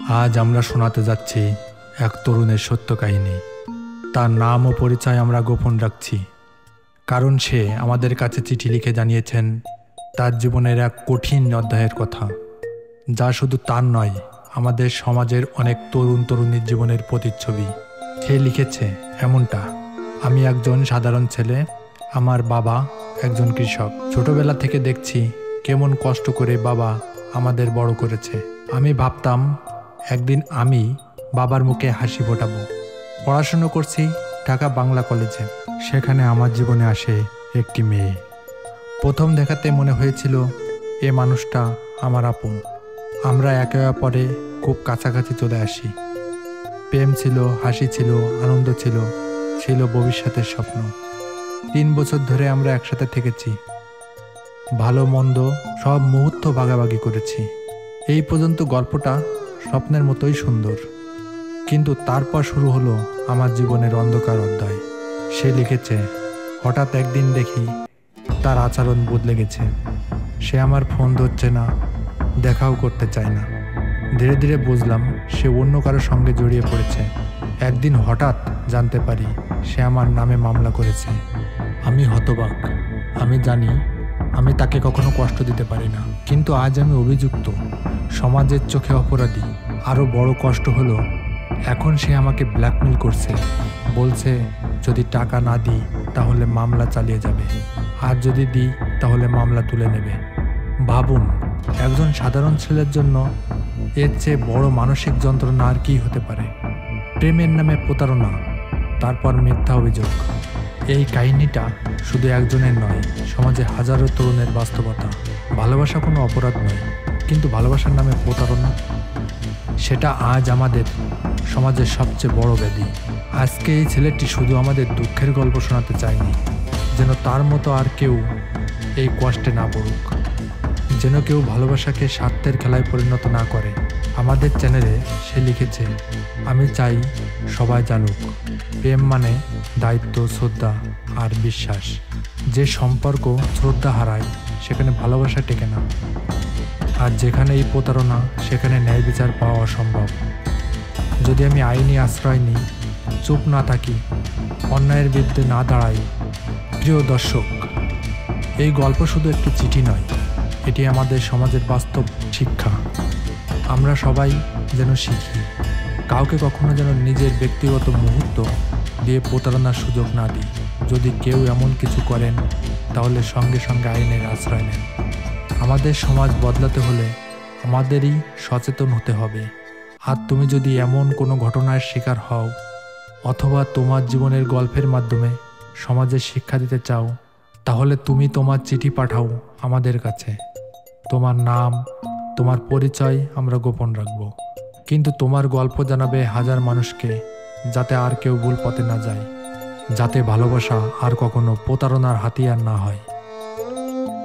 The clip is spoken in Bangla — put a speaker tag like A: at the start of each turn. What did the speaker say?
A: আজ আমরা শোনাতে যাচ্ছি এক তরুণের সত্য কাহিনী। তার নাম ও পরিচয় আমরা গোপন রাখছি, কারণ সে আমাদের কাছে চিঠি লিখে জানিয়েছেন তার জীবনের এক কঠিন অধ্যায়ের কথা, যা শুধু তার নয়, আমাদের সমাজের অনেক তরুণ তরুণীর জীবনের প্রতিচ্ছবি। সে লিখেছে এমনটা: আমি একজন সাধারণ ছেলে, আমার বাবা একজন কৃষক। ছোটবেলা থেকে দেখছি কেমন কষ্ট করে বাবা আমাদের বড় করেছে। আমি ভাবতাম একদিন আমি বাবার মুখে হাসি ফোটাবো। পড়াশুনো করছি ঢাকা বাংলা কলেজে। সেখানে আমার জীবনে আসে একটি মেয়ে। প্রথম দেখাতে মনে হয়েছিল এ মানুষটা আমার আপন। আমরা একে অপরে খুব কাছাকাছি চলে আসি। প্রেম ছিল, হাসি ছিল, আনন্দ ছিল, ছিল ভবিষ্যতের স্বপ্ন। 3 বছর ধরে আমরা একসাথে থেকেছি, ভালো মন্দ সব মুহূর্ত ভাগাভাগি করেছি। এই পর্যন্ত গল্পটা স্বপ্নের মতোই সুন্দর, কিন্তু তারপর শুরু হলো আমার জীবনের অন্ধকার অধ্যায়। সে লিখেছে, হঠাৎ একদিন দেখি তার আচরণ বদলে গেছে। সে আমার ফোন ধরছে না, দেখাও করতে চায় না। ধীরে ধীরে বুঝলাম সে অন্য কারোর সঙ্গে জড়িয়ে পড়েছে। একদিন হঠাৎ জানতে পারি সে আমার নামে মামলা করেছে। আমি হতবাক। আমি জানি আমি তাকে কখনো কষ্ট দিতে পারি না, কিন্তু আজ আমি অভিযুক্ত, সমাজের চোখে অপরাধী। আরও বড় কষ্ট হলো, এখন সে আমাকে ব্ল্যাকমেল করছে। বলছে যদি টাকা না দিই তাহলে মামলা চালিয়ে যাবে, আর যদি দিই তাহলে মামলা তুলে নেবে। ভাবুন, একজন সাধারণ ছেলের জন্য এর চেয়ে বড় মানসিক যন্ত্রণা আর কি হতে পারে? প্রেমের নামে প্রতারণা, তারপর মিথ্যা অভিযোগ। এই কাহিনীটা শুধু একজনের নয়, সমাজে হাজারো তরুণের বাস্তবতা। ভালোবাসা কোনো অপরাধ নয়, কিন্তু ভালোবাসার নামে প্রতারণা, সেটা আজ আমাদের সমাজের সবচেয়ে বড় ব্যাধি। আজকে এই ছেলেটি শুধু আমাদের দুঃখের গল্প শোনাতে চায়নি, যেন তার মতো আর কেউ এই কষ্টে না পড়ুক, যেন কেউ ভালোবাসাকে স্বার্থের খেলায় পরিণত না করে। আমাদের চ্যানেলে সে লিখেছে, আমি চাই সবাই জানুক, প্রেম মানে দায়িত্ব, শ্রদ্ধা আর বিশ্বাস। যে সম্পর্ক শ্রদ্ধা হারায় সেখানে ভালোবাসা টেকে না, আর যেখানে এই প্রতারণা সেখানে ন্যায় বিচার পাওয়া অসম্ভব। যদি আমি আইনি আশ্রয় নিই, চুপ না থাকি, অন্যায়ের বিরুদ্ধে না দাঁড়াই। প্রিয় দর্শক, এই গল্প শুধু একটি চিঠি নয়, এটি আমাদের সমাজের বাস্তব শিক্ষা। আমরা সবাই যেন শিখি, কাউকে কখনো যেন নিজের ব্যক্তিগত মুহূর্ত দিয়ে প্রতারণার সুযোগ না দিই। যদি কেউ এমন কিছু করেন তাহলে সঙ্গে সঙ্গে আইনের আশ্রয় নেন। আমাদের সমাজ বদলাতে হলে আমাদেরই সচেতন হতে হবে। আর তুমি যদি এমন কোনো ঘটনার শিকার হও, অথবা তোমার জীবনের গল্পের মাধ্যমে সমাজের শিক্ষা দিতে চাও, তাহলে তুমি তোমার চিঠি পাঠাও আমাদের কাছে। তোমার নাম, তোমার পরিচয় আমরা গোপন রাখব, কিন্তু তোমার গল্প জানাবে হাজার মানুষকে, যাতে আর কেউ ভুল পথে না যায়, যাতে ভালোবাসা আর কখনো প্রতারণার হাতিয়ার না হয়।